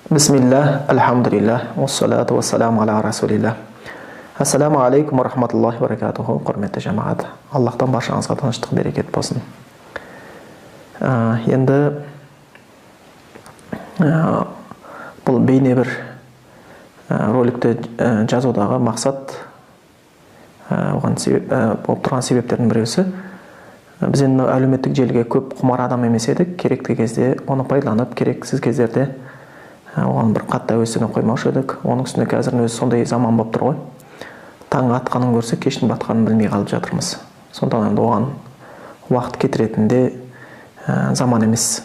Бисмилlah, альхамдулиллах, уассалату вассаламу аля расулилlah. Ассаламу алейкум ва рахматуллахи ва баракатуху, құрметті жамағат. Аллахтан баршаңызға тыныштық берекет болсын. Енді бұл бейне бір роликті жазудағы мақсат, оған болып тұрған себептердің біреусі, біз енді әлеуметтік желіге көп құмар адам емес едік, керекті кезде оны пайдаланып, керексіз кездерде оған бір қатты әуестене қоймаушы едік. Оның үстіне қазірдің өзі сондай заман болып тұр ғой. Таң атқанын көрсе, кештің батқанын білмей қалып жатырмыз. Сондықтан енді оған уақыт кетіретін де заман емес.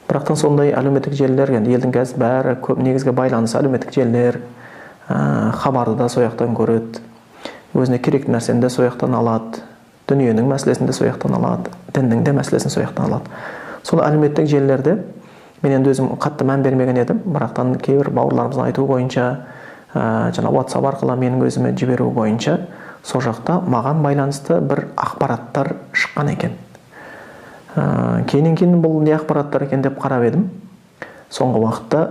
Бірақтан сондай әлеуметтік желілер, енді елдің қазір бәрі көп негізгі байланыс әлеуметтік желілер, хабарды да сояқтан көреді, өзіне керекті нәрсені де сояқтан алады, дүниенің мәселесін де сояқтан алады, діннің де мәселесін сояқтан алады. Сол әлеуметтік желілерде мен енді өзім қатты мән бермеген едім, бірақтан кейбір бауырларымыздың айтуы бойынша, жаңа WhatsApp арқылы менің өзіме жіберу бойынша, сол жақта маған байланысты бір ақпараттар шыққан екен. Кейін бұл не ақпараттар екен деп қарап едім. Соңғы уақытта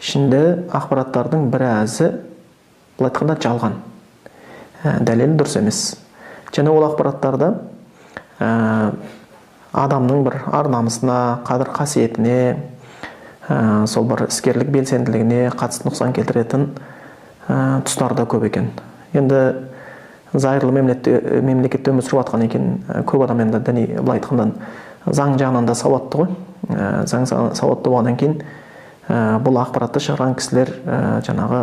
ішінде ақпараттардың біразы былай айтқанда жалған. Дәлелі дұрыс емес. Және ол ақпараттарда адамның бір ар-намысына, қадір қасиетіне, сол бір іскерлік белсенділігіне қатысты нұқсан келтіретін тұстарда көп екен. Енді зайырлы мемлекетте өмір сүріп жатқан екен, көп адам енді діни былай айтқанда заң жағынан да сауатты ғой. Заң сауатты болғаннан кейін бұл ақпаратты шығарған кісілер жаңағы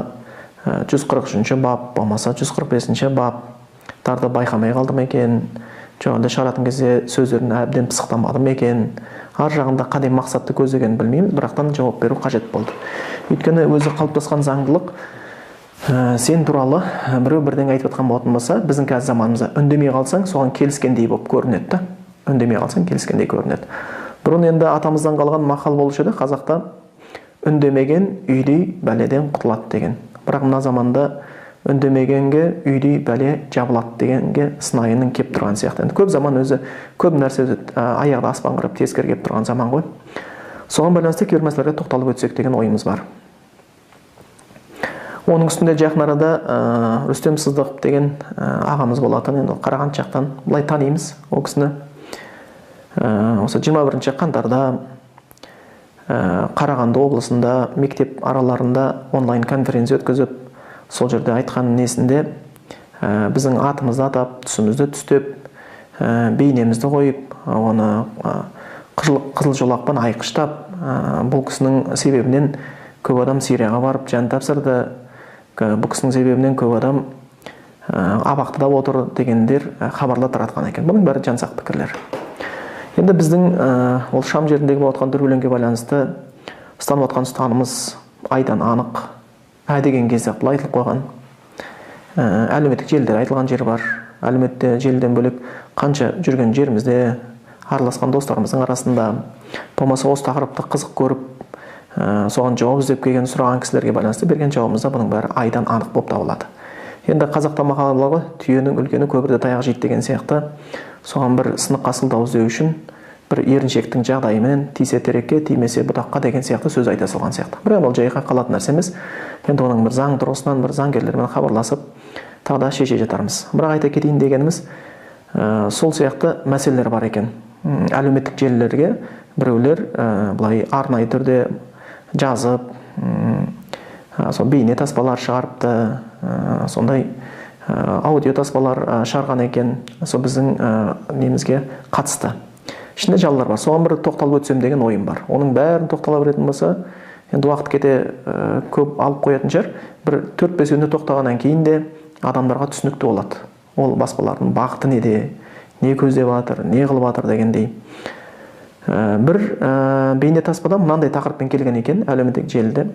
143-ші бап, болмаса 145-ші баптарды байқамай қалды ма екен, жоқ шығаратын кезде сөздерін әбден пысықтамады ма екен, ар жағында қандай мақсатты көздегенін білмеймін, бірақтан жауап беру қажет болды. Өйткені өзі қалыптасқан заңдылық сен туралы біреу бірдеңе айтып жатқан болатын болса, біздің қазір заманымызда үндемей қалсаң, соған келіскендей болып көрінеді. Үндемей қалсаң, келіскендей көрінеді. Бұрын енді атамыздан қалған мақал болушы еді, қазақта үндемеген үйдей бәледен құтылады деген. Бірақ мына заманда үндемегенге үйдей бәле жабылады дегенге сынайының кеп тұрған сияқты. Көп заман өзі, көп нәрсе аяғда аспан қырып тескер кеп тұрған заман ғой. Соған байланысты кейбір мәселелерге тоқталып өтсек деген ойымыз бар. Оның үстінде жақын арада Рүстем Сыздықов деген ағамыз болатын, енді Қарағанды жақтан былай танимыз ол кісіні. Осы 21-ші қаңтарда Қарағанды облысында мектеп араларында онлайн конференция өткізіп, сол жерде айтқан несінде біздің атымызды атап, түсімізді түстеп, бейнемізді қойып, оны қызыл жолақпен айқыштап, бұл кісінің себебінен көп адам Сирияға барып жан тапсырды, бұл кісінің себебінен көп адам абақтыда отыр дегендер хабарлар таратқан екен. Бұның бәрі жансақ пікірлер. Енді біздің ол Шам жеріндегі болған дүрбелеңге байланысты ұстанып отқан ұстанымыз айдан анық. Деген кезде бұл айтылып қойған. Әлеуметтік желіде айтылған жер бар. Әлеуметтік желіден бөлек қанша жүрген жерімізде, араласқан достарымыздың арасында, болмаса осы тақырыпты қызық көріп, соған жауап іздеп келген сұраған кісілерге байланысты берген жауабымызда бұның бәрі айдан анық болып табылады. Енді қазақта мақал бар ғой, түйенің үлкені көпірде таяқ жейді деген сияқты, соған бір сынық қасылдау іздеу үшін бір еріншектің жағдайымен тисе терекке, тимесе бұтаққа деген сияқты сөз айта салған сияқты. Бірақ ол жайға қалатын нәрсе емес. Енді оның бір заң тұрғысынан бір заңгерлермен хабарласып, тағы да шеше жатармыз. Бірақ айта кетейін дегеніміз, сол сияқты мәселелер бар екен. Әлеуметтік желілерге біреулер былай арнайы түрде жазып, сол бейне таспалар шығарыпты, сондай аудио таспалар шығарған екен, сол біздің немізге қатысты. Ішінде жалалар бар. Соған бір тоқталып өтсем деген ойым бар. Оның бәрін тоқтала беретін болса, енді уақыт кете көп алып қоятын шығар. Бір 4-5-інде тоқтағаннан кейін де адамдарға түсінікті болады. Ол басқалардың бағыты неде, не көздеп жатыр, не қылып жатыр дегендей. Бір бейне таспада мынандай тақырыппен келген екен әлеуметтік желіде.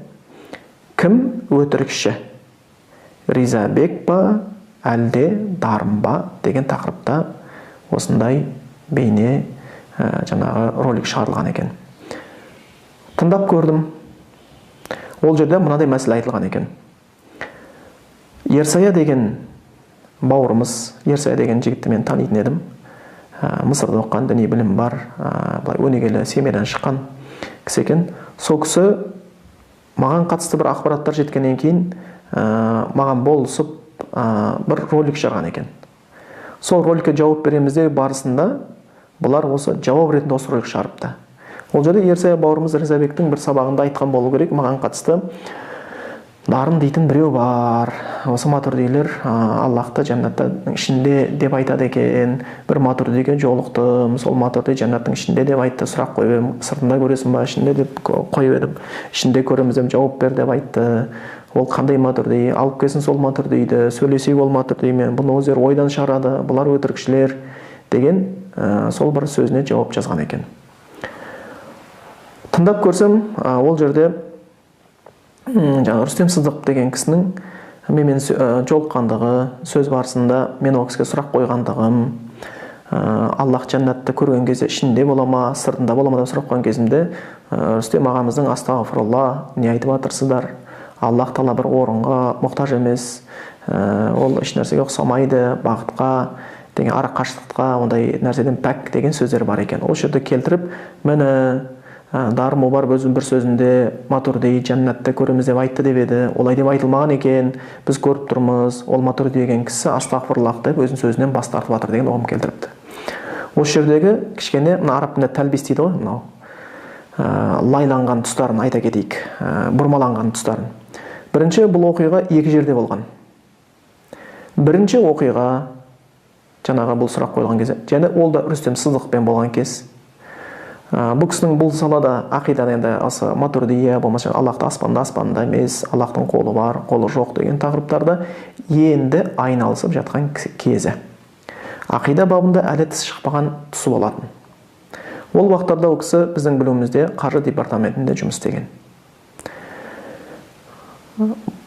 Кім өтірікші? Ризабек па, әлде дарын ба деген тақырыпта осындай бейне жаңағы ролик шығарылған екен. Тыңдап көрдім. Ол жерде мынадай мәселе айтылған екен. Ерсая деген бауырымыз, Ерсая деген жігітті мен танитын едім. Мысырда оқыған, діни білім бар, өнегелі семьядан шыққан кісі екен. Сол кісі маған қатысты бір ақпараттар жеткеннен кейін маған болысып бір ролик шығарған екен. Сол роликке жауап береміз де барысында бұлар осы жауап ретінде осы ролик шығарыпты. Ол жерде Ерсая бауырымыз Ризабектің бір сабағында айтқан болу керек, маған қатысты дарын дейтін біреу бар. Осы матуридилер Аллахты жаннаттың ішінде деп айтады екен. Бір матуридиге жолықтым, сол матурди жаннаттың ішінде деп айтты. Сұрақ қойып едім, сыртында көресің ба, ішінде деп қойып едім. Ішінде көреміз деп жауап бер деп айтты. Ол қандай матурди? Алып келсін сол матурдиді, сөйлесейік ол матурдимен. Бұны өздері ойдан шығарады, бұлар өтірікшілер деген сол бір сөзіне жауап жазған екен. Тыңдап көрсем, ол жерде жаңа Рүстем Сыздық деген кісінің менімен жолыққандығы, сөз барысында мен ол кісіге сұрақ қойғандығым, Аллах жаннатты көрген кезде ішінде бола ма, сыртында бола ма деп сұрақ қойған кезімде, Рүстем ағамыздың астағфирулла, не айтып жатырсыздар? Аллах тағала бір орынға мұқтаж емес, ол еш нәрсеге ұқсамайды, бақытқа деген ара қашықтыққа, ондай нәрседен пәк деген сөздер бар екен. Ол жерде келтіріп, мені Дарын Мубар өзінің бір сөзінде матурди жаннатты көреміз деп айтты деп еді. Олай деп айтылмаған екен. Біз көріп тұрмыз. Ол матурди деген кісі астағфирлах деп өзінің сөзінен бас тартып жатыр деген ұғым келтіріпті. Осы жердегі кішкене мына араб тілінде тәлбис дейді ғой, мынау лайланған тұстарын айта кетейік, бұрмаланған тұстарын. Бірінші, бұл оқиға екі жерде болған. Бірінші оқиға жаңағы бұл сұрақ қойылған кезде, және ол да Рүстем Сыздықпен болған кез. Бұл кісінің бұл салада ақидада енді осы матуридия болмаса Аллахты аспанда емес, Аллахтың қолы бар, қолы жоқ деген тақырыптарда енді айналысып жатқан кезі. Ақида бабында әлі тіс шықпаған тұсы болатын. Ол уақыттарда ол кісі біздің білуімізде қаржы департаментінде жұмыс істеген.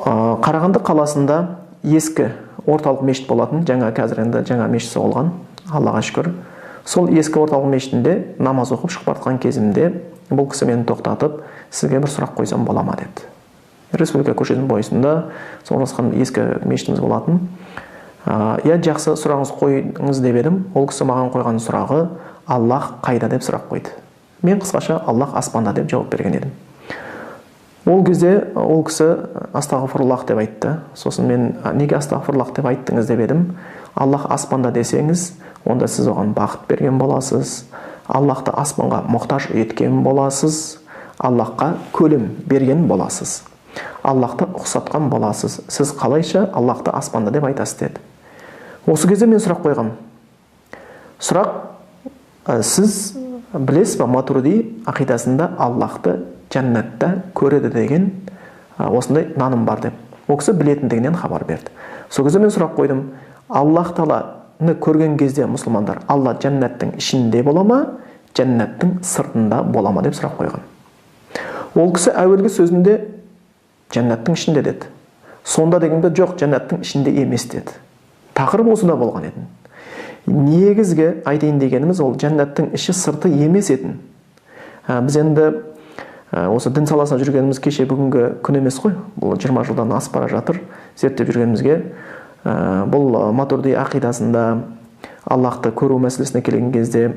Қарағанды қаласында ескі орталық мешіт болатын, қазір енді жаңа мешіт соғылған, Аллаға шүкір. Сол ескі орталық мешітінде намаз оқып шығып жатқан кезімде бұл кісі мені тоқтатып, сізге бір сұрақ қойсам бола ма деді. Республика көшесінің бойысында орналасқан ескі мешітіміз болатын. Я жақсы, сұрағыңыз қойыңыз деп едім. Ол кісі маған қойған сұрағы Аллах қайда деп сұрақ қойды. Мен қысқаша Аллах аспанда деп жауап берген едім. Ол кезде ол кісі астағфируллах деп айтты. Сосын мен неге астағфируллах деп айттыңыз деп едім. Аллах аспанда десеңіз, онда сіз оған бақыт берген боласыз. Аллахты аспанға мұқтаж еткен боласыз. Аллахқа көлем берген боласыз. Аллахты ұқсатқан боласыз. Сіз қалайша Аллахты аспанда деп айтасыз деді. Осы кезде мен сұрақ қойғам. Сұрақ, сіз білесіз ба, матурidi ақидасында Аллахты жаннатта көреді деген осындай наным бар деп. Ол кісі білетіндігінен хабар берді. Сол кезде мен сұрақ қойдым. Аллах Тағаланы көрген кезде мұсылмандар Алла жаннаттың ішінде бола ма, жаннаттың сыртында бола ма деп сұрақ қойған. Ол кісі әуелгі сөзінде жаннаттың ішінде деді. Сонда дегенде жоқ, жаннаттың ішінде емес деді. Тақырып осында болған еді. Негізгі айтайын дегеніміз ол жаннаттың іші сырты емес еді. Біз енді осы дін саласына жүргеніміз кеше бүгінгі күн емес қой. Бұл 20 жылдан асып бара жатыр. Зерттеп жүргенімізге бұл матурidi ақидасында Аллахты көру мәселесіне келген кезде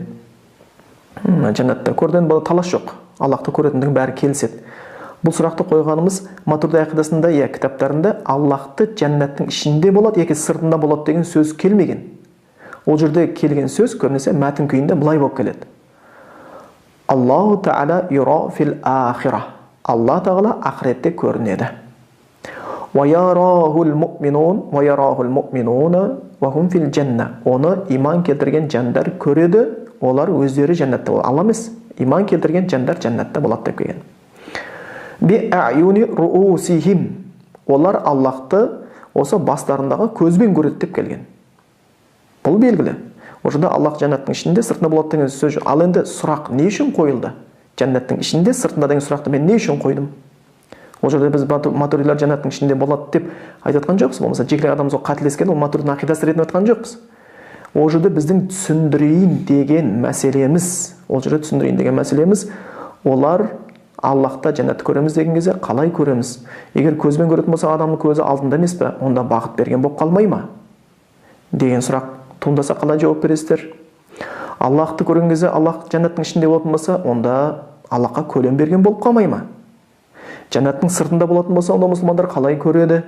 жаннатта көрден бұл талас жоқ. Аллахты көретіндігін бәрі келіседі. Бұл сұрақты қойғанымыз матурidi ақидасында, кітаптарында Аллахты жаннаттың ішінде болады, яки сыртында болады деген сөз келмеген. Ол жерде келген сөз көбінесе мәтін күйінде былай болып келеді. Аллаху Таала юра фил ахира. Алла Тағала ақыретте көрінеді. وَيَرَاهُ الْمُؤْمِنُونَ وَهُمْ فِي الْجَنَّةِ. Оны иман келтірген жандар көреді, олар өздері жаннатта болады. Алла емес, иман келтірген жандар жаннатта болады деп келген. بِأَعْيُنِ رُؤُوسِهِمْ. Олар Аллахты осы бастарындағы көзбен көреді деп келген. Бұл белгілі. Ол жерде Аллах жаннаттың ішінде, сыртында болады деген сөз. Ал енді сұрақ не үшін қойылды? Жаннаттың ішінде, сыртында деген сұрақты мен не үшін қойдым? Ол жерде біз матуридилер жаннаттың ішінде болады деп айтқан жоқпыз. Болмаса жекелеген адам сол қателескен, ол матуридтің ақидасы ретінде айтқан жоқпыз. Ол жерде біздің түсіндірейін деген мәселеміз, олар Аллахта жаннатты көреміз деген кезде қалай көреміз? Егер көзбен көретін болса, адамның көзі алдында емес пе? Онда бақыт берген болып қалмай ма? Деген сұрақ туындаса қалай жауап бересіздер? Аллахты көрген кезде Аллах жаннаттың ішінде болатын болса, онда Аллахқа көлем берген болып қалмай ма? Жәннаттың сыртында болатын болса, онда мұсылмандар қалай көреді?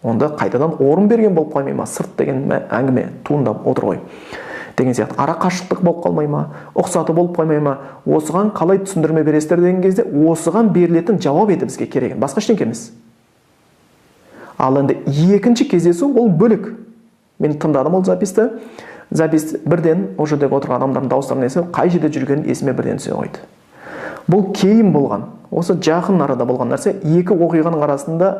Онда қайтадан орын берген болып қалмай ма? Сырт деген әңгіме туындап отыр ғой. Деген сияқты ара қашықтық болып қалмай ма? Ұқсаты болып қалмай ма? Осыған қалай түсіндірме бересіздер деген кезде, осыған берілетін жауап еді бізге керек. Басқа ештеңе емес. Ал енді екінші кездесу ол бөлек. Мен тыңдадым ол записті. Запис бірден ол жердегі отырған адамдардың дауыстарын естіп, қай жерде жүргенін есіме бірден түсе қойды. Бұл кейін болған, осы жақын арада болған нәрсе. Екі оқиғаның арасында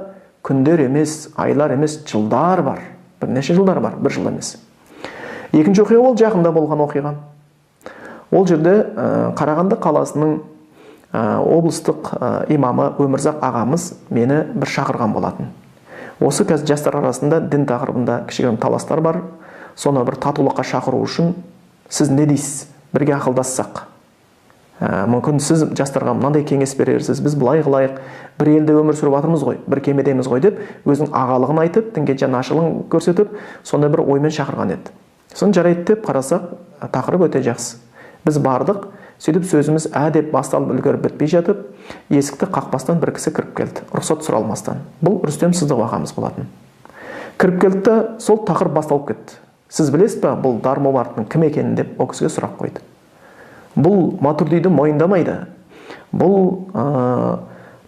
күндер емес, айлар емес, жылдар бар. Бірнеше жылдар бар, бір жыл емес. Екінші оқиға ол жақында болған оқиға. Ол жерде Қарағанды қаласының облыстық имамы Өмірзақ ағамыз мені бір шақырған болатын. Осы қазір жастар арасында дін тақырыбында кішігірім таластар бар. Соны бір татулыққа шақыру үшін сіз не дейсіз? Бірге ақылдассақ. Мүмкін сіз жастарға мынандай кеңес берерсіз, біз былай қылайық, бір елде өмір сүріп жатырмыз ғой, бір кемедеміз ғой деп, өзінің ағалығын айтып, дінге жанашырлығын көрсетіп, сондай бір оймен шақырған еді. Соны жарайды деп қарасақ, тақырып өте жақсы. Біз бардық, сөйтіп сөзіміз деп басталып үлгеріп бітпей жатып, есікті қақпастан бір кісі кіріп келді, рұқсат сұралмастан. Бұл Рүстем Сыздық ағамыз болатын. Кіріп келді де, сол тақырып басталып кетті. Сіз білесіз бе, бұл Дармомардтың кім екенін деп ол кісіге сұрақ қойды. Бұл Матуридиді мойындамайды. Бұл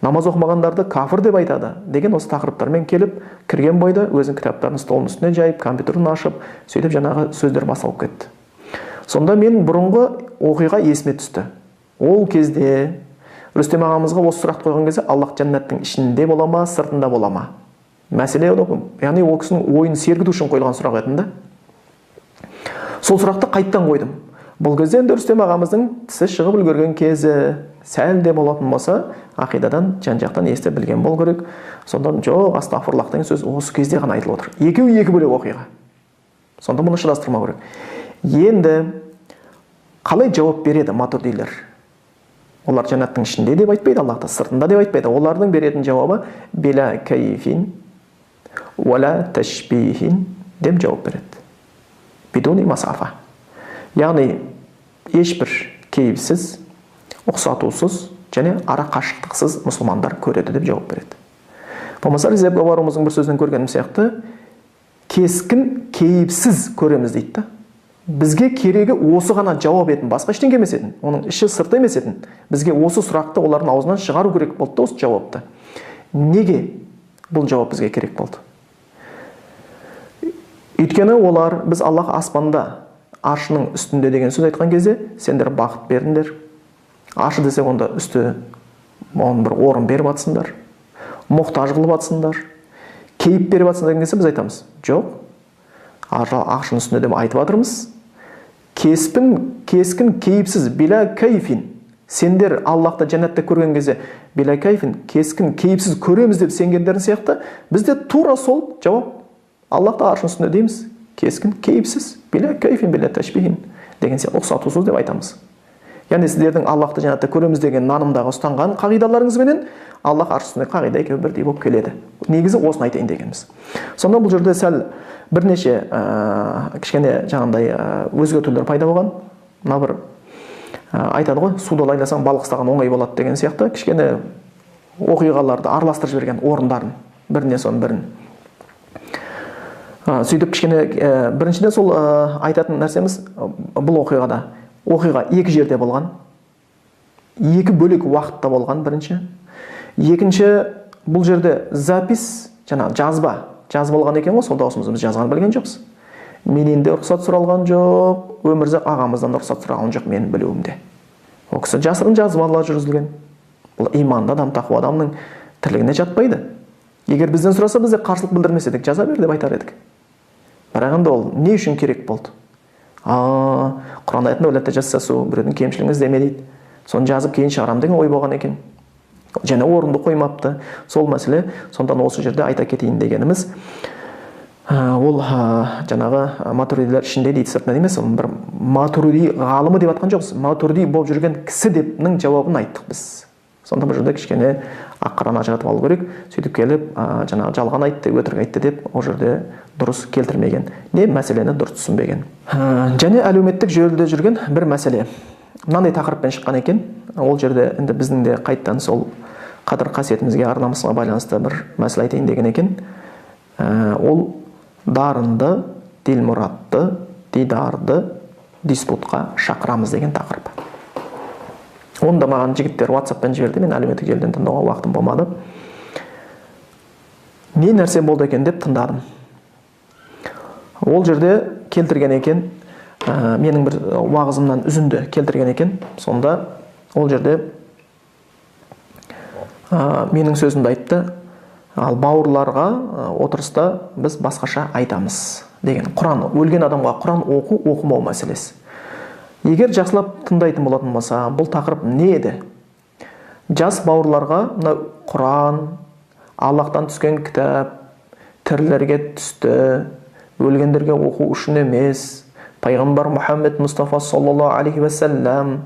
намаз оқымағандарды кафір деп айтады деген осы тақырыптармен келіп, кірген бойда өзінің кітаптарын столының үстіне жайып, компьютерін ашып, сөйтіп жаңағы сөздер басталып кетті. Сонда мен бұрынғы оқиға есіме түсті. Ол кезде Рүстем ағамызға осы сұрақты қойған кезде, Аллах жәннаттың ішінде бола ма, сыртында бола ма? Мәселе, яғни ол кісінің ойын сергіту үшін қойылған сұрақ еді. Сол сұрақты қайттан қойдым. Бұл кезде Рүстем ағамыздың тісі шығып үлгерген кезі, сәл де болатын болса, ақидадан жан-жақтан ести білген бол керек. Сонда жоқ, астағфирлах деген сөз осы кезде ғана айтылып отыр. Екеуі екі бөлек оқиға. Сонда мұны шыдастырмау керек. Енді қалай жауап береді матуридилер? Олар жәннаттың ішінде деп айтпайды, Аллахта сыртында деп айтпайды. Олардың беретін жауабы била кайфин уала ташбихин деп жауап береді. Бидуни масафа. Яғни ешбір кейіпсіз, ұқсатусыз және ара қашықтықсыз мұсылмандар көреді деп жауап береді. Болмаса Ризеб Гаварымыздың бір сөзінен көргенім сияқты, кескін кейіпсіз көреміз дейді. Бізге керегі осы ғана жауап етін, басқа ештеңе емес етін. Оның іші сырты емес етін. Бізге осы сұрақты олардың аузынан шығару керек болды, осы жауапты. Неге бұл жауап бізге керек болды? Өйткені олар, біз Аллах аспанда аршының үстінде деген сөз айтқан кезде, сендер бақыт беріңдер. Аршы десек, онда үсті оның бір орын беріп атсындар, мұқтаж қылып атсындар, кейіп беріп атсындар деген кезде біз айтамыз. Жоқ, аршының үстінде деп айтып атырмыз. Кескін кейіпсіз, била кайфин. Сендер Аллахты жәннатта көрген кезде, била кайфин, кескін кейіпсіз көреміз деп сенгендерін сияқты, бізде тура сол жауап. Аллахты аршының үстінде дейміз, кескін кейіпсіз, била кайфин, била ташбихин деген сияқты ұқсатусыз деп айтамыз. Яғни сіздердің Аллахты жәннатта көреміз деген нанымдағы ұстанған қағидаларыңызбенен Аллах аршысында қағида екеуі бірдей болып келеді. Негізі осыны айтайын дегенбіз. Сонда бұл жерде сәл бірнеше кішкене жаңағындай өзгертулер пайда болған. Мына бір айтады ғой, суды лайласаң балық ұстаған оңай болады деген сияқты кішкене оқиғаларды араластырып жіберген орындарын, біріне соң бірін. Сөйтіп кішкене біріншіден сол айтатын нәрсеміз бұл оқиға екі жерде болған, екі бөлек уақытта болған бірінші. Екінші, бұл жерде запис, жазба болған екен ғой, сол даусымызды біз жазған білген жоқпыз. Менен де рұқсат сұралған жоқ, Өмірзақ ағамыздан рұқсат сұралған жоқ менің білуімде. Ол кісі жасырын жазбалар жүргізілген. Бұл иманды адам, тақуа адамның тірлігіне жатпайды. Егер бізден сұраса, бізде қарсылық білдірмес едік, жаза бер деп айтар едік. Бірақ енді ол не үшін керек болды? Құран аятында уәлә тәжассасу, біреудің кемшілігін іздеме дейді. Соны жазып кейін шығарам деген ой болған екен. Және орынды қоймапты. Сол мәселе, сондан осы жерде айта кетейін дегеніміз, ол жаңағы матуридилер ішінде дейді, сыртында емес, бір матуриди ғалымы деп атқан жоқпыз. Матуриди болып жүрген кісі депнің жауабын айттық біз. Сонда бұл жерде кішкене ақ-қараны ажыратып алу керек. Сөйтіп келіп, жаңағы жалған айтты, өтірік айтты деп, ол жерде дұрыс келтірмеген. Не мәселені дұрыс түсінбеген. Және әлеуметтік желіде жүрген бір мәселе. Мынандай тақырыппен шыққан екен. Ол жерде енді біздің де қайттан сол қадір қасиетімізге ар намысқа байланысты бір мәселе айтайын деген екен. Ол дарынды, дилмұратты, дидарды диспутқа шақырамыз деген тақырып. Оны да маған жігіттер WhatsApp-пен жіберді, мен әлеуметтік желіден тыңдауға уақытым болмады. Не нәрсе болды екен деп тыңдадым. Ол жерде келтірген екен, менің бір уағызымнан үзінді келтірген екен. Сонда ол жерде менің сөзімді айтты. Ал бауырларға отырыста біз басқаша айтамыз деген. Құран, өлген адамға Құран оқу, оқымау мәселесі. Егер жақсылап тыңдайтын болатын болса, бұл тақырып не еді? Жас бауырларға Құран, Аллахтан түскен кітап, тірілерге түсті, өлгендерге оқу үшін емес. Пайғамбар Мұхаммед Мұстафа саллаллаху алейхи вассалам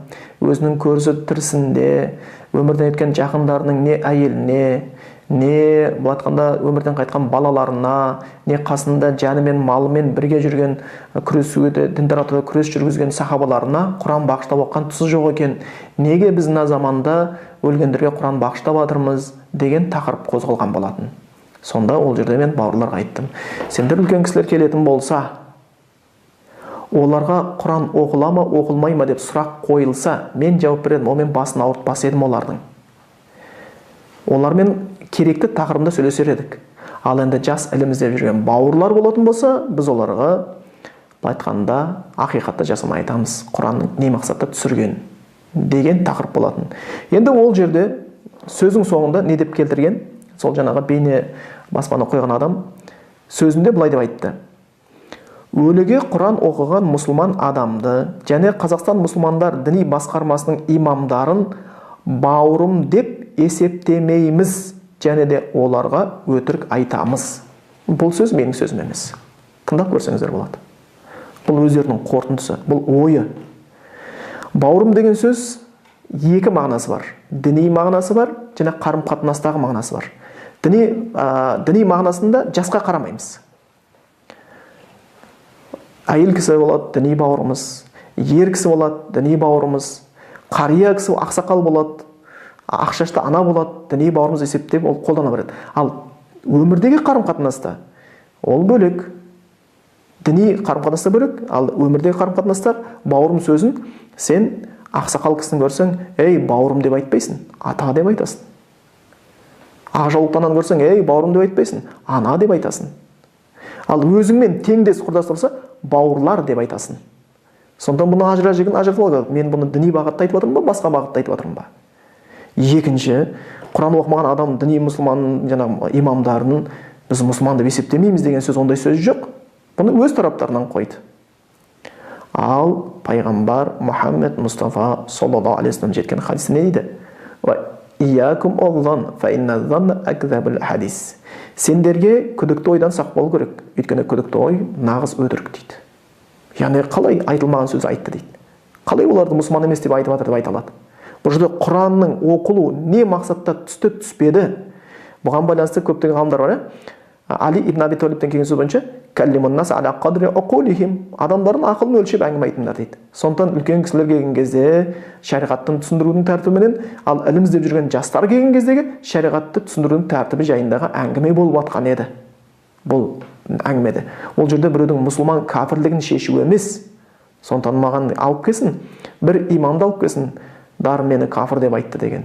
өзінің көрісі тірісінде өмірден өткен жақындарының не әйеліне, не бұлатқанда өмірден қайтқан балаларына, не қасында жанымен малымен бірге жүрген, күресуде дін таратуда күрес жүргізген сахабаларына Құран бағыштап оққан тұсы жоқ екен. Неге біз мына заманда өлгендерге Құран бағыштап жатырмыз деген тақырып қозғалған болатын. Сонда ол жерде мен бауырларға айттым: сендер үлкен кісілер келетін болса, оларға Құран оқыла ма, оқылмай ма деп сұрақ қойылса, мен жауап бередім, онымен басын ауыртпас едім олардың. Олармен керекті тақырыбында сөйлесер едік. Ал енді жас ілімізде жүрген бауырлар болатын болса, біз оларға айтқанда ақиқатты жасын айтамыз, Құранның не мақсатта түсірген деген тақырып болатын. Енді ол жерде сөздің соңында не деп келтірген? Сол жаңағы бейне баспаны қойған адам сөзінде былай деп айтты: өліге Құран оқыған мұсылман адамды және Қазақстан мұсылмандар діни басқармасының имамдарын бауырым деп есептемейміз, және де оларға өтірік айтамыз. Бұл сөз менің сөзім емес. Тыңдап көрсеңіздер болады. Бұл өздерінің қорытындысы, бұл ойы. Бауырым деген сөз екі мағынасы бар. Діни мағынасы бар, және қарым-қатынастағы мағынасы бар. Діни мағынасында жасқа қарамаймыз. Әйел кісі болады, діни бауырымыз. Ер кісі болады, діни бауырымыз. Қария кісі, ақсақал болады, ақшашты ана болады, діни бауырымыз есептеп ол қолдана береді. Ал өмірдегі қарым-қатынаста ол бөлек. Діни қарым-қатынаста бөлек, ал өмірдегі қарым-қатынастар бауырым сөзін сен ақсақал кісіні көрсең, ей бауырым деп айтпайсың, ата деп айтасың. Ақжаулықтан көрсең, ей бауырым деп айтпайсың, ана деп айтасың. Ал өзіңмен теңдес құрдас болса, бауырлар деп айтасың. Сонда бұны ажыратып алады. Мен бұны діни бағытта айтып отырмын ба, басқа бағытта айтып отырмын ба? Екінші, Құран оқымаған адам діни мұсылман жаңағы имамдарын біз мұсылман деп есептемейміз деген сөз, ондай сөз жоқ. Бұны өз тараптарынан қойды. Ал пайғамбар Мұхаммед Мұстафа саллаллаху алейхи вассалам жеткен хадисте не дейді? Сендерге күдікті ойдан сақ болу керек, өйткені күдікті ой нағыз өтірік дейді. Яғни қалай айтылмаған сөз айтты дейді. Қалай оларды мұсылман емес деп айтып жатыр деп айта алады. Бұл жерде Құранның оқылу не мақсатта түсті түспеді? Бұған байланысты көптеген ғалымдар бар. Али ибн Аби Талибтен келген сөз бойынша адамдардың ақылын өлшеп әңгіме айтыңдар дейді. Сондықтан үлкен кісілер келген кезде шариғаттың түсіндірудің тәртібімен, ал ілім іздеп жүрген жастар келген кездегі шариғатты түсіндірудің тәртібі жайындағы әңгіме болып жатқан еді. Бұл әңгімеде. Ол жерде біреудің мұсылман кәпірлігін шешу емес. Сондықтан маған алып келсін, бір имамды алып келсін, дар мені кафір деп айтты деген.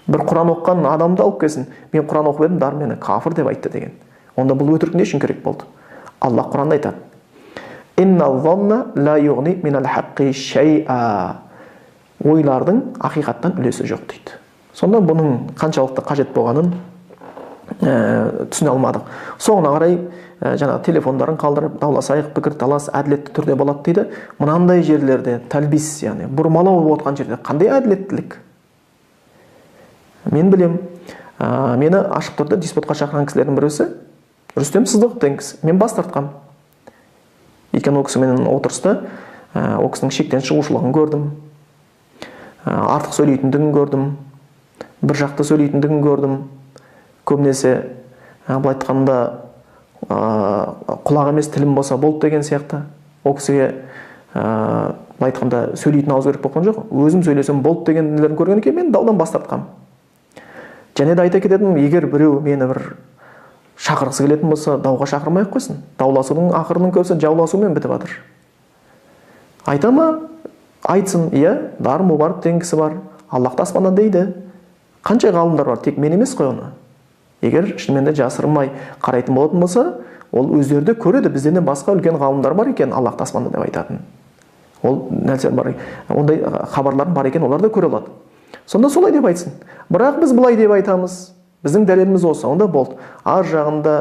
Бір Құран оқыған адамды алып келсін, мен Құран оқып едім, дар мені кафір деп айтты деген. Онда бұл өтірік не үшін керек болды? Аллах Құранда айтады: ойлардың ақиқаттан үлесі жоқ дейді. Сонда бұның қаншалықты қажет болғанын түсіне алмадық. Соңына қарай жаңа телефондарын қалдырып дауласайық, пікір талас әділетті түрде болады дейді. Мынандай жерлерде талбис, яғни бұрмалау болып отқан жерде қандай әділеттілік? Мен білем, мені ашық түрде диспутқа шақырған кісілердің бірісі Рүстем Сыздықов деген кісі. Мен бас тартқам. Өйткені ол кісімен отырыста ол кісінің шектен шығушылығын көрдім. Артық сөйлейтіндігін көрдім. Бір жақты сөйлейтіндігін көрдім. Көбінесе бұл айтқанда құлақ емес тілім болса болды деген сияқты. Ол кісіге бұл айтқанда сөйлейтін ауыз керек болған жоқ. Өзім сөйлесем болды деген нелерін көрген екен, мен даудан бас тартқам. Және де айта кететінім, егер біреу мені бір шақырғысы келетін болса, дауға шақырмай-ақ қойсын. Дауласудың ақырының көбісі жауласумен бітіп жатыр. Айта ма? Айтсын, иә, Дарын Мубарып деген кісі бар, Аллахты аспанда дейді. Қанша ғалымдар бар, тек мен емес қой оны. Егер шынымен де жасырмай қарайтын болатын болса, ол өздері де көреді, бізден басқа үлкен ғалымдар бар екен Аллахты аспанда деп айтатын. Ол нәрсе бар, ондай хабарлардың бар екен, олар да көре алады. Сонда солай деп айтсын. Бірақ біз былай деп айтамыз. Біздің дәлеліміз осы, онда болды. Ар жағында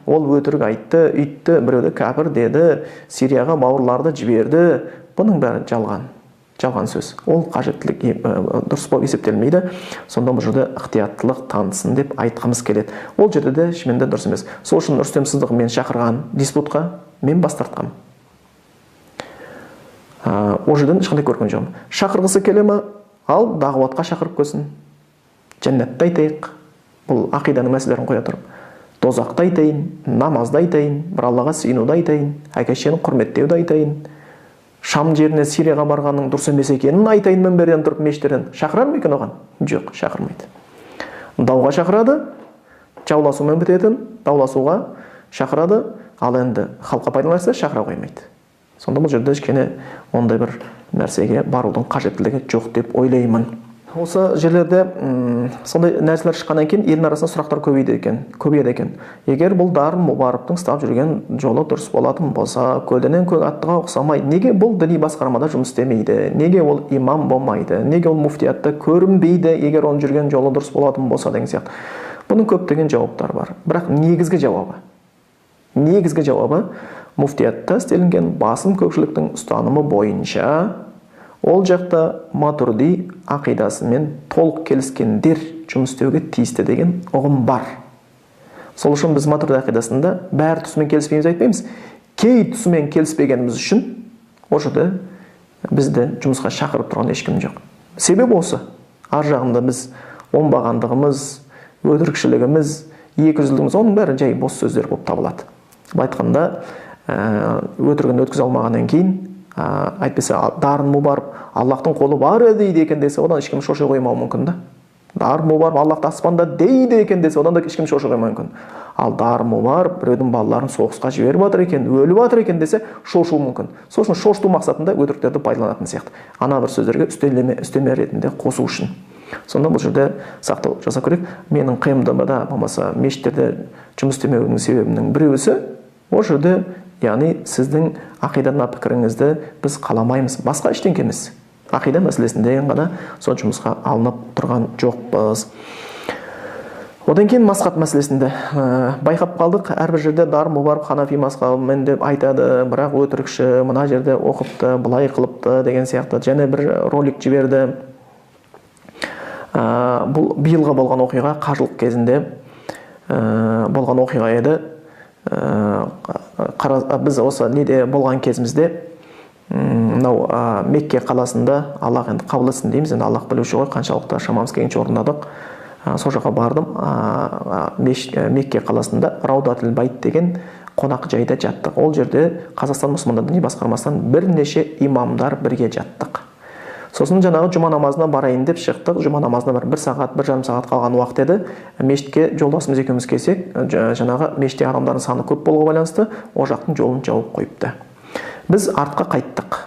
ол өтірік айтты, үйтті, біреуді кәпір деді, Сирияға бауырларды жіберді. Бұның бәрі жалған. Жалған сөз. Ол қажеттілік дұрыс болып есептелмейді. Сонда бұл жерде ықтияттылық танытсын деп айтқымыз келеді. Ол жерде де шынымен де дұрыс емес. Сол үшін Рүстем Сыздықов мен шақырған диспутқа мен бас тартқам. Ол жерден ешқандай көрген жоқпын. Шақырғысы келе ме? Ал дағуатқа шақырып көрсін. Жәннатты айтайық. Бұл ақиданың мәселелерін қоя тұрып. Дозақты айтайын, намазды айтайын, бір Аллаға сыйынуды айтайын, әке-шешені құрметтеуді айтайын. Шам жеріне, Сирияға барғанның дұрыс емес екенін айтайын мінберден тұрып мешіттерден. Шақырар ма екен оған? Жоқ, шақырмайды. Дауға шақырады, жауласумен бітетін, дауласуға шақырады, ал енді халыққа пайдаланса шақыра қоймайды. Сонда бұл жерде кішкене ондай бір нәрсеге барудың қажеттілігі жоқ деп ойлаймын. Осы жерлерде сондай нәрселер шыққаннан кейін елдің арасында сұрақтар көбейеді екен. Егер бұл Дарын Мубарыптың ұстап жүрген жолы дұрыс болатын болса, көлденең көк аттыға ұқсамайды, неге бұл діни басқармада жұмыс істемейді? Неге ол имам болмайды? Неге ол муфтиятта көрінбейді, егер оның жүрген жолы дұрыс болатын болса деген сияқты? Бұның көптеген жауаптары бар. Бірақ негізгі жауабы муфтиятта істелінген басым көпшіліктің ұстанымы бойынша ол жақта матурди ақидасымен толық келіскендер жұмыс істеуге тиісті деген ұғым бар. Сол үшін біз матурди ақидасында бәрі тұсымен келіспейміз айтпаймыз. Кей тұсымен келіспегеніміз үшін ол жерде бізді жұмысқа шақырып тұрған ешкім жоқ. Себебі осы. Ар жағында біз оңбағандығымыз, өтірікшілігіміз, екіжүзділігіміз, оның бәрі жай бос сөздер болып табылады. Бұл айтқанда өтірігін өткізе алмағаннан кейін әйтпесе Дарын Мубарып Аллахтың қолы бар дейді екен десе, одан ешкім шоши қоймауы мүмкін да. Дарын Мубарып Аллахты аспанда дейді екен десе, одан да ешкім шоши қоймауы мүмкін. Ал Дарын Мубарып біреудің балаларын соғысқа жіберіп жатыр екен, өліп жатыр екен десе, шошуы мүмкін. Сол үшін шошыту мақсатында өтіріктерді пайдаланатын сияқты. Ана бір сөздерге үстеме ретінде қосу үшін. Сонда бұл жерде сақтау жасау керек. Менің КМДБ-да болмаса мешіттерде жұмыс істемеуінің себебінің біреуісі ол жерде, яғни сіздің ақидадан пікіріңізді біз қаламаймыз, басқа ештеңе емес. Ақида мәселесінде ғана сол жұмысқа алынып тұрған жоқпыз. Одан кейін масхаб мәселесінде байқап қалдық, әрбір жерде Дарын Мубарып Ханафи мазхабымен деп айтады, бірақ өтірікші, мына жерде оқыпты, былай қылыпты деген сияқты. Және бір ролик жіберді. Бұл биылғы болған оқиға, қажылық кезінде болған оқиға еді. Біз осы неде болған кезімізде мынау Мекке қаласында, Аллах енді қабыл етсін дейміз, енді Аллах білуші ғой, қаншалықты шамамыз келгенше орындадық. Сол жаққа бардым. Мекке қаласында Раудатул Байт деген қонақ жайда жаттық. Ол жерде Қазақстан мұсылмандар діни басқармасынан бірнеше имамдар бірге жаттық. Сосын жаңағы жұма намазына барайын деп шықтық. Жұма намазына бір сағат, 1,5 сағат қалған уақыт еді. Мешітке жолдасымыз екеуміз келсек, жаңағы мешітте адамдардың саны көп болуға байланысты, ол жақтың жолын жауып қойыпты. Біз артқа қайттық.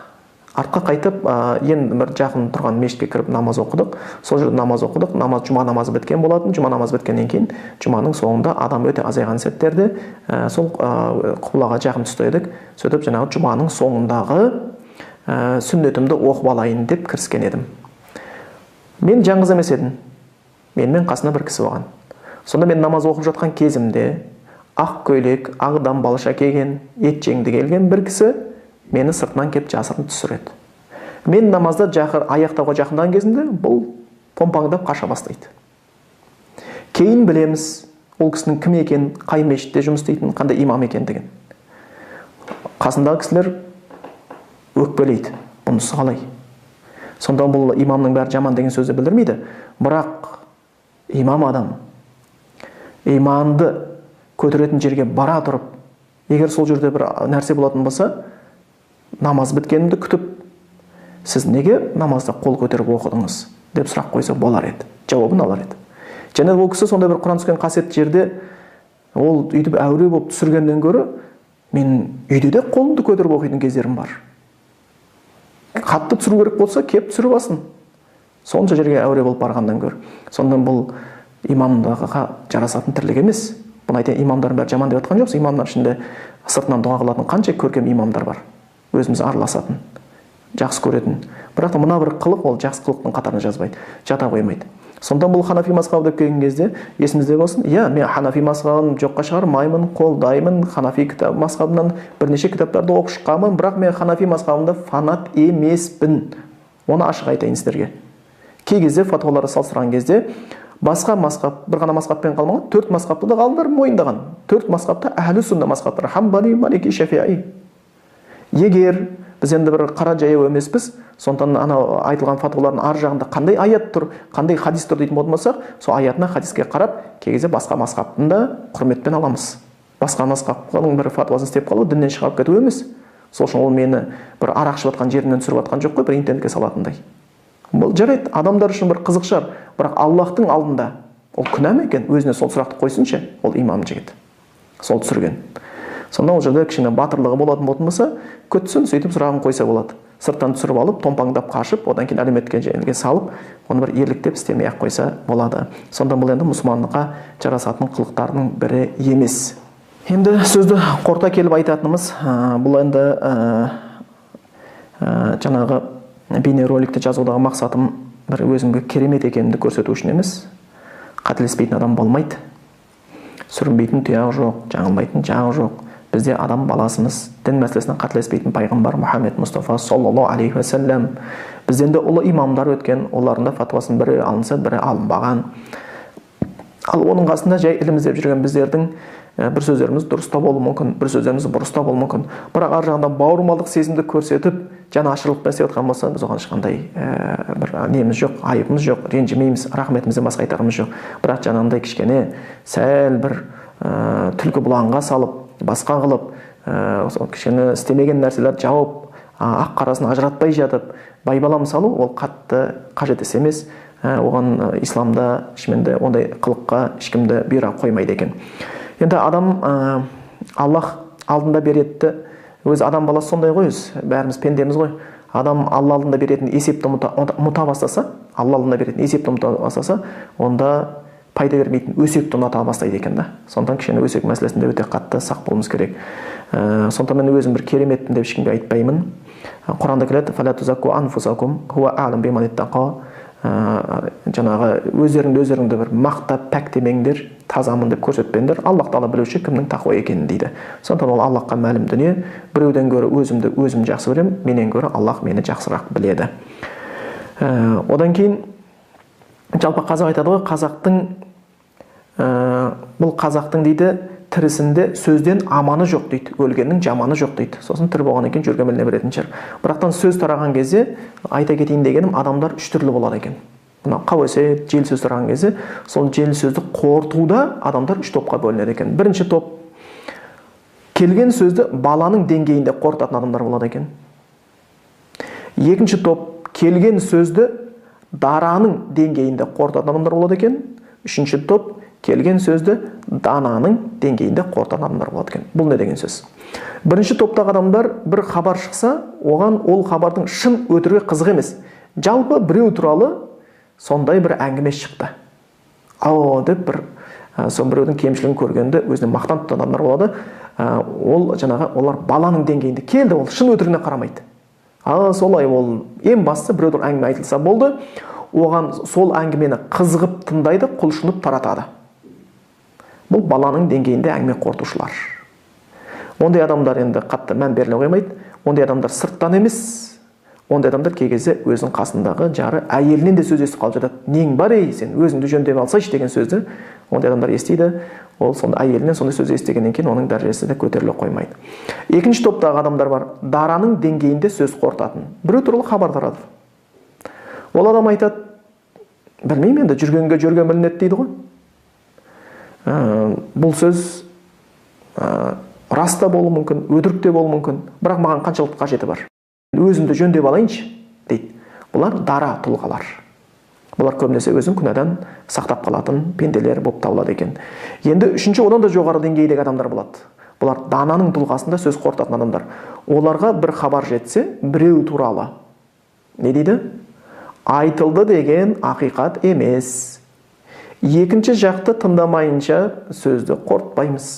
Артқа қайтып, енді бір жақын тұрған мешітке кіріп намаз оқыдық. Сол жерде намаз оқыдық. Жұма намазы біткен болатын. Жұма намазы біткеннен кейін жұманың соңында адам өте азайған сәттерде сол құбылаға жақын түсті едік. Сөйтіп жаңағы жұманың соңындағы сүннетімді оқып алайын деп кіріскен едім. Мен жаңғыз емес едім. Менімен қасына бір кісі болған. Сонда мен намаз оқып жатқан кезімде ақ көйлек, ақ дамбалша киген, ет жеңді келген бір кісі мені сыртынан кеп жасырын түсіреді. Мен намазда аяқтауға жақындаған кезімде бұл помпаңдап қаша бастайды. Кейін білеміз ол кісінің кім екен, қай мешітте жұмыс істейтін, қандай имам екендігін. Қасындағы кісілер өкпелейді. Бұнысы қалай? Сонда бұл имамның бәрі жаман деген сөзді білдірмейді. Бірақ имам адам иманды көтеретін жерге бара тұрып, егер сол жерде бір нәрсе болатын болса, намаз біткенімді күтіп, сіз неге намазда қол көтеріп оқыдыңыз деп сұрақ қойса болар еді. Жауабын алар еді. Және ол кісі сондай бір Құран түскен қасиетті жерде ол үйтіп әуре болып түсіргеннен гөрі мен үйде де қолымды көтеріп оқитын кездерім бар. Қатты түсіру керек болса, кеп түсіріп алсын. Сонша жерге әуре болып барғаннан гөрі. Сондан бұл имамдарға жарасатын тірлік емес. Бұны айтайын, имамдардың бәрі жаман деп жатқан жоқсыз. Имамдар ішінде сыртынан дұға қылатын қанша көркем имамдар бар. Өзіміз араласатын, жақсы көретін. Бірақ та мына бір қылық ол жақсы қылықтың қатарына жазбайды, жата қоймайды. Сонда бұл ханафи мазхабы деп келген кезде есімізде болсын, иә, мен ханафи мазхабын жоққа шығармаймын, қолдаймын, ханафи кітап мазхабынан бірнеше кітаптарды оқып шыққанмын, бірақ мен ханафи мазхабында фанат емеспін. Оны ашық айтайын сіздерге. Кей кезде фатуаларды салыстырған кезде басқа мазхаб, бір ғана мазхабпен қалмаған, 4 мазхабты да ғалымдар мойындаған. 4 мазхабта әхлі сүнна мазхабтары, хамбали, малики, шафиғи. Егер біз енді бір қара жаяу емеспіз, сондықтан анау айтылған фатуалардың ар жағында қандай аят тұр, қандай хадис тұр дейтін болмасақ, сол аятына, хадиске қарап, кей кезде басқа мазхабтың да құрметпен аламыз. Басқа мазхабның бір фатуасын істеп қалу діннен шығарып кету емес. Сол үшін ол мені бір арақ ішіп жатқан жерімнен түсіріп жатқан жоқ қой, бір интернетке салатындай. Бұл жарайды, адамдар үшін бір қызық шығар, бірақ Аллахтың алдында ол күнә ме екен? Өзіне сол сұрақты қойсыншы, ол имам жігіт. Сол түсірген. Сонда ол жерде кішкене батырлығы болатын болса, көтсін, сөйтіп сұрағын қойса болады. Сырттан түсіріп алып, томпаңдап қашып, одан кейін әлеуметтік желіге салып, оны бір ерліктеп істемей ақ қойса болады. Сонда бұл енді мұсылмандыққа жарасатын қылықтардың бірі емес. Енді сөзді қорыта келіп айтатынымыз, бұл енді жаңағы бейнероликті жазудағы мақсатым бір өзімге керемет екенімді көрсету үшін емес. Қателеспейтін адам болмайды. Сүрінбейтін тұяғы жоқ, жаңылмайтын жағы жоқ. Бізде адам баласымыз, дін мәселесінен қателеспейтін пайғамбар Мұхаммед Мұстафа саллаллаху алейхи ва саллям. Бізден де ұлы имамдар өткен, олардың да фатуасын бірі алынса, бірі алынбаған. Ал оның қасында жай ілім іздеп жүрген біздердің бір сөздеріміз дұрыста болуы мүмкін, бір сөздеріміз бұрыста болуы мүмкін. Бірақ ар жағында бауырмалдық сезімді көрсетіп, жаны ашырлықпен істеп жатқан болса, біз оған ешқандай бір неміз жоқ, айыбымыз жоқ, ренжімейміз, рахметімізден басқа айтарымыз жоқ. Бірақ жаңағындай кішкене сәл бір түлкі бұлаңға салып, басқа қылып, кішкене істемеген нәрселерді жауып, ақ қарасын ажыратпай жатып, байбалам салу ол қатты қажет емес. Оған исламда шынымен ондай қылыққа ешкімді бұйыра қоймайды екен. Енді адам Аллах алдында беретті, өзі адам баласы сондай ғой, бәріміз пендеміз ғой. Адам Алла алдында беретін есепті ұмыта бастаса, Алла алдында беретін есепті ұмыта бастаса, онда пайда бермейтін өсекті ұната бастайды екен да. Сондықтан кішкене өсек мәселесінде өте қатты сақ болуымыз керек. Сондықтан мен өзім бір кереметтім деп ешкімге айтпаймын. Құранда келеді: «Фала тузакку анфусакум хуа а'лам биман иттақа». Жаңағы өздеріңді бір мақтап пәктемеңдер, тазамын деп көрсетпеңдер. Аллах тағала білуші кімнің тақуа екенін дейді. Сондықтан ол Аллахқа мәлім дүние. Біреуден гөрі өзімді өзім жақсы білемін, менен гөрі Аллах мені жақсырақ біледі. Одан кейін жалпы қазақ айтады ғой, бұл қазақтың дейді, тірісінде сөзден аманы жоқ дейді, өлгеннің жаманы жоқ дейді. Сосын тірі болған екен жүрген біліне беретін шығар. Бірақтан сөз тараған кезде айта кетейін дегенім, адамдар 3 түрлі болады екен. Мына қауесет, жел сөз тараған кезде, сол жел сөзді қорытуда адамдар 3 топқа бөлінеді екен. Бірінші топ, келген сөзді баланың деңгейінде қорытатын адамдар болады екен. Екінші топ, келген сөзді дараның деңгейінде қорытатын адамдар болады екен. Үшінші топ, келген сөзді дананың деңгейінде қорытатын адамдар болады екен. Бұл не деген сөз? Бірінші топтағы адамдар бір хабар шықса, оған ол хабардың шын өтірігі қызық емес. Жалпы біреу туралы сондай бір әңгіме шықты. Деп бір сон біреудің кемшілігін көргенде өзіне мақтан тұтқан адамдар болады. Ол жаңағы олар баланың деңгейінде келді, ол шын өтірігіне қарамайды. Солай ол ең бастысы біреудің әңгіме айтылса болды, оған сол әңгімені қызығып тыңдайды, құлшынып таратады. Бұл баланың деңгейінде әңгіме қорытушылар. Ондай адамдар енді қатты мән беріле қоймайды. Ондай адамдар сырттан емес. Ондай адамдар кей кезде өзінің қасындағы жары әйелінен де сөз естіп қалып жатады. Нең бар ей, сен өзіңді жөндеп алсайшы деген сөзді ондай адамдар естиді. Ол сонда әйелінен сондай сөз естігеннен кейін оның дәрежесі де көтеріле қоймайды. Екінші топтағы адамдар бар, дараның деңгейінде сөз қорытатын. Біреу туралы хабар таратады. Ол адам айтады: білмеймін, енді жүргенге жүрген білінеді дейді ғой. Бұл сөз рас та болуы мүмкін, өтірік те болуы мүмкін, бірақ маған қаншалықты қажеті бар? Өзімді жөндеп алайыншы дейді. Бұлар дара тұлғалар. Бұлар көбінесе өзін күнәдан сақтап қалатын пенделер болып табылады екен. Енді үшінші, одан да жоғары деңгейдегі адамдар болады. Бұлар дананың тұлғасында сөз қорытатын адамдар. Оларға бір хабар жетсе, біреу туралы не дейді? Айтылды деген ақиқат емес. Екінші жақты тыңдамайынша сөзді қорытпаймыз.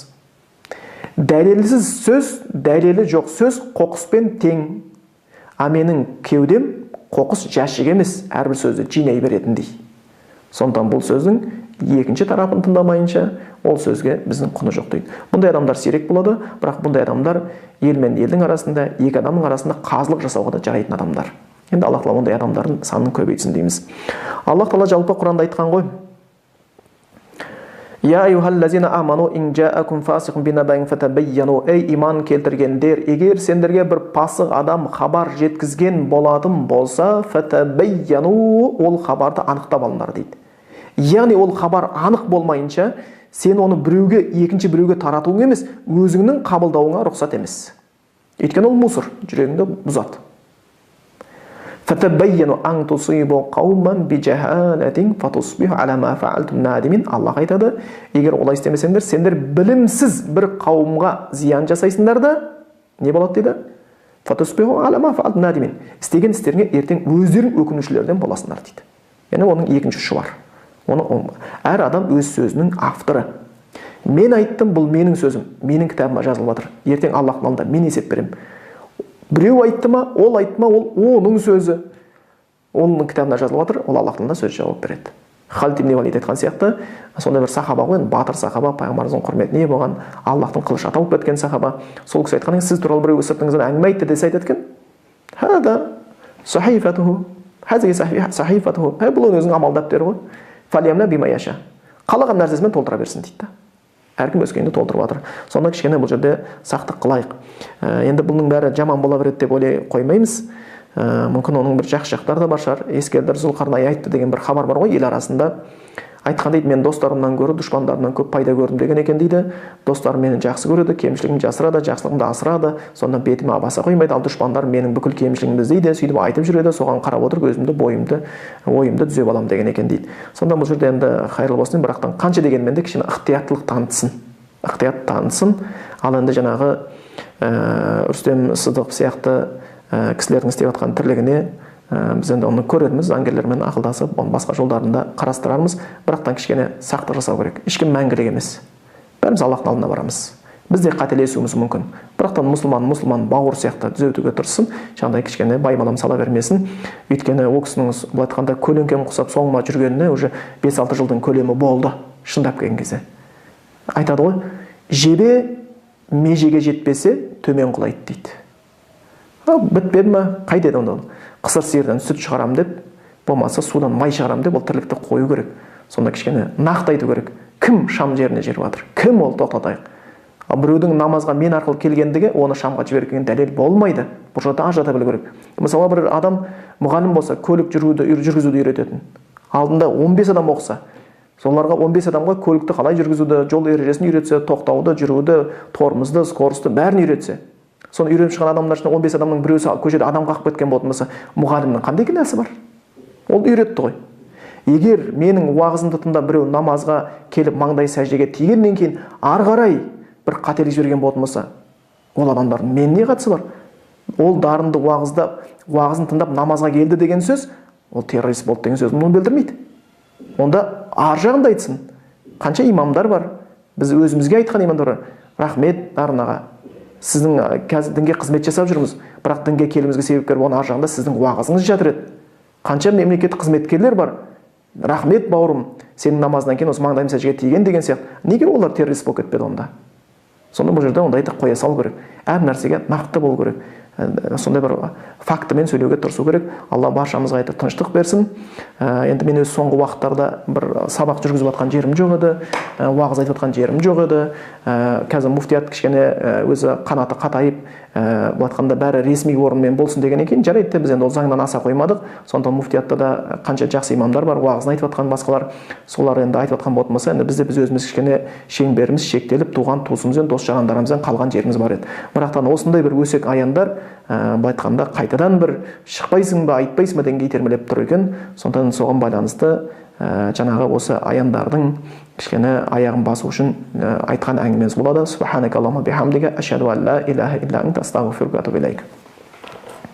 Дәлелсіз сөз, дәлелі жоқ сөз қоқыспен тең. А менің кеудем қоқыс жәшік емес, әрбір сөзді жинай беретіндей. Сондықтан бұл сөздің екінші тарапын тыңдамайынша ол сөзге біздің құны жоқ дейді. Бұндай адамдар сирек болады, бірақ бұндай адамдар ел мен елдің арасында, екі адамның арасында қазылық жасауға да жарайтын адамдар. Енді Аллах Тағала ондай адамдардың санын көбейтсін дейміз. Аллах Тағала жалпы Құранда айтқан ғой: Я айюхаллазина аману ин жаакум фасиқун бинабаин фатабайяну. Ей иман келтіргендер, егер сендерге бір пасық адам хабар жеткізген болатын болса, фатабайяну, ол хабарды анықтап алыңдар дейді. Яғни ол хабар анық болмайынша, сен оны біреуге, екінші біреуге таратуың емес, өзіңнің қабылдауыңа рұқсат емес. Өйткені ол мусор, жүрегіңді бұзады. Фатабайяну ан тусибу қауман bijahalatin fatusbihu ala ma fa'altum nadimin. Аллах айтады, егер олай істемесеңдер, сендер білімсіз бір қауымға зиян жасайсыңдар да, не болады дейді? Fatusbihu ala ma fa'altum nadimin. Істеген істеріңе ертең өздерің өкінушілерден боласыңдар дейді. Яғни оның екінші ұшы бар. Әр адам өз сөзінің авторы. Мен айттым, бұл менің сөзім, менің кітабыма жазылып жатыр. Ертең Аллахтың алдында мен есеп беремін. Біреу айтты ма, ол айтты ма, ол оның сөзі. Оның кітабына жазылып жатыр, ол Аллахтың да сөз жауап береді. Халид ибн Валид айтқан сияқты, сондай бір сахаба ғой, батыр сахаба, пайғамбарымыздың құрметіне болған, Аллахтың қылышы ата болып кеткен сахаба. Сол кісі айтқан, сіз туралы біреу сыртыңыздан әңгіме айтты десе айтады екен. Хада сахифатуху. Хазиги сахифатуху. Бұл өзінің амал дәптері ғой. Фалиямна бима яша. Қалаған нәрсесімен толтыра берсін дейді. Әркім өскенді толтырып жатыр. Сонда кішкене бұл жерде сақтық қылайық. Енді бұның бәрі жаман бола береді деп ойлай қоймаймыз. Мүмкін оның бір жақсы жақтары да бар шығар. Ескелдір Зұлқарнай айтты деген бір хабар бар ғой ел арасында. Айтқан дейді, мен достарымнан гөрі дұшпандарымнан көп пайда көрдім деген екен дейді. Достарым мені жақсы көреді, кемшілігімді жасырады, жақсылығымды асырады. Сонда бетіме баса қоймайды, ал дұшпандарым менің бүкіл кемшілігімді іздейді, сөйтіп айтып жүреді, соған қарап отырып өзімді, бойымды, ойымды түзеп аламын деген екен дейді. Сонда бұл жерде енді қайырлы болсын, бірақтан қанша дегенмен де кішкене ықтияттылық танытсын. Ықтият танытсын. Ал енді жаңағы Рүстем Сыдық сияқты кісілердің істеп жатқан тірлігіне біз енді оны көреміз, заңгерлермен ақылдасып, басқа жолдарында қарастырармыз. Бірақтан кішкене сақтық жасау керек. Ешкім мәңгілік емес. Бәріміз Аллахтың алдына барамыз. Біз де қателесуіміз мүмкін. Бірақтан мұсылман бауыр сияқты түзетуге тырыссын. Жаңағыдай кішкене байбалам сала бермесін. Өйткені ол кісінің былай айтқанда көлеңкем құсап соңыма жүргеніне уже 5-6 жылдың көлемі болды. Шындап келген кезде. Айтады ғой, жебе межеге жетпесе төмен құлайды дейді. Бітпеді ме? Қайтеді онда? Қысыр сиырдан сүт шығарам деп, болмаса судан май шығарам деп, ол тірлікті қою керек. Сонда кішкене нақты айту керек. Кім Шам жеріне жеріп жатыр? Кім ол? Тоқтатайық. Ал біреудің намазға мен арқылы келгендігі оны Шамға жіберген дәлел болмайды. Бұл жерде ажырата білу керек. Мысалы бір адам мұғалім болса, көлік жүргізуді үйрететін. Алдында 15 адам оқыса, соларға 15 адамға көлікті қалай жүргізуді, жол ережесін үйретсе, тоқтауды, жүруді, тормозды, скоросты бәрін үйретсе, соны үйреніп шыққан адамдар ішінде 15 адамның біреусі көшеде адам қағып кеткен болатын болса, мұғалімнің қандай кінәсі бар? Ол үйретті ғой. Егер менің уағызымды тыңдап біреу намазға келіп маңдай сәждеге тигеннен кейін ары қарай бір қателік жіберген болатын болса, ол адамдардың мен не қатысы бар? Ол дарынды уағызын тыңдап намазға келді деген сөз, ол террорист болды деген сөз мұны білдірмейді. Онда ар жағында айтсын. Қанша имамдар бар? Біз өзімізге айтқан имамдар бар. Рахмет дарынаға. Сіздің қазір дінге қызмет жасап жүрміз, бірақ дінге келуімізге себепкер болған ар жағында сіздің уағызыңыз жатыр еді. Қанша мемлекеттік қызметкерлер бар? Рахмет бауырым, сенің намазынан кейін осы маңдайым сәждеге тиген деген сияқты. Неге олар террорист болып кетпеді онда? Сонда бұл жерде ондайды қоя салу керек. Әр нәрсеге нақты болу керек. Сондай бір фактімен сөйлеуге тырысу керек. Алла баршамызға айтып тыныштық берсін. Енді мен өз соңғы уақыттарда бір сабақ жүргізіп жатқан жерім жоқ еді, уағыз айтып жатқан жерім жоқ еді. Қазір муфтият кішкене өзі қанаты қатайып, бұл айтқанда бәрі ресми орынмен болсын деген екен. Жарайды, біз енді ол заңнан аса қоймадық. Сондықтан муфтиятта да қанша жақсы имамдар бар, уағызын айтып жатқан басқалар, солар енді айтып жатқан болатын болса, енді бізде біз өзіміз кішкене шеңберіміз шектеліп, туған туысымызбен, дос жарандарымызбен қалған жеріміз бар еді. Бірақтан осындай бір өсек аяндар былай айтқанда қайтадан бір шықпайсың ба айтпайсың ба дегенге итермелеп тұр екен. Сондықтан соған байланысты жаңағы осы аяндардың кішкене аяғын басу үшін айтқан әңгімеміз болады. Субханакаллахумма бихамдика ашхаду ан ла илаха илля анта астағфирука ва атубу илейк.